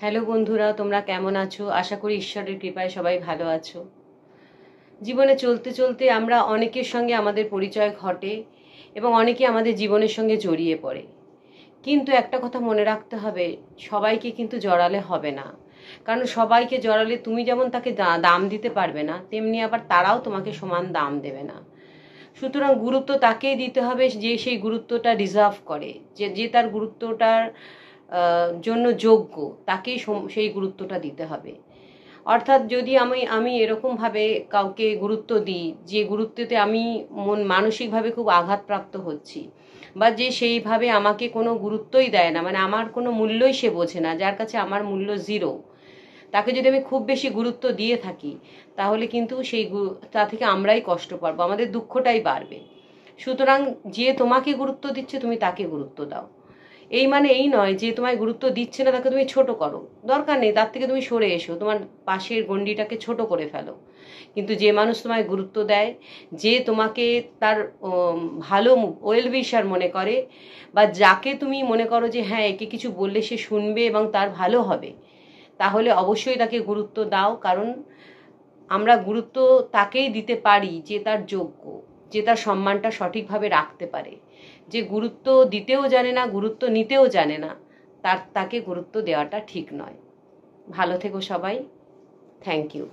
Hello বন্ধুরা, তোমরা কেমন আছো? আশা করি ঈশ্বরের কৃপায় সবাই ভালো আছো। জীবনে চলতে চলতে আমরা অনেকের সঙ্গে আমাদের পরিচয় ঘটে এবং অনেকে আমাদের জীবনের সঙ্গে জড়িয়ে পড়ে। কিন্তু একটা কথা মনে রাখতে হবে, সবাইকে কিন্তু জড়ালে হবে না। কারণ সবাইকে জড়ালে তুমি যেমন তাকে দাম দিতে পারবে না, তেমনি আবার তারাও তোমাকে সমান দাম দেবে না। সুতরাং গুরুত্ব তাকেই দিতে হবে যে সেই গুরুত্বটা ডিজার্ভ করে, যে তার গুরুত্বটার জন্য যোগ্য, তাকেই সেই গুরুত্বটা দিতে হবে। অর্থাৎ যদি আমি এরকমভাবে কাউকে গুরুত্ব দিই যে গুরুত্বতে আমি মানসিকভাবে খুব আঘাতপ্রাপ্ত হচ্ছি, বা যে সেইভাবে আমাকে কোনো গুরুত্বই দেয় না, মানে আমার কোনো মূল্যই সে বোঝে না, যার কাছে আমার মূল্য জিরো, তাকে যদি আমি খুব বেশি গুরুত্ব দিয়ে থাকি, তাহলে কিন্তু তা থেকে আমরাই কষ্ট পাবো, আমাদের দুঃখটাই বাড়বে। সুতরাং যে তোমাকে গুরুত্ব দিচ্ছে তুমি তাকে গুরুত্ব দাও। এই মানে এই নয় যে তোমায় গুরুত্ব দিচ্ছে না তাকে তুমি ছোট করো, দরকার নেই, তার থেকে তুমি সরে এসো, তোমার পাশের গণ্ডিটাকে ছোট করে ফেলো। কিন্তু যে মানুষ তোমায় গুরুত্ব দেয়, যে তোমাকে তার ভালো ওয়েল উইশার মনে করে, বা যাকে তুমি মনে করো যে হ্যাঁ একে কিছু বললে সে শুনবে এবং তার ভালো হবে, তাহলে অবশ্যই তাকে গুরুত্ব দাও। কারণ আমরা গুরুত্ব তাকেই দিতে পারি যে তার যোগ্য, যে তার সম্মানটা সঠিকভাবে রাখতে পারে। যে গুরুত্ব দিতেও জানে না, গুরুত্ব নিতেও জানে না, তাকে গুরুত্ব দেওয়াটা ঠিক নয়। ভালো থেকো সবাই। Thank you.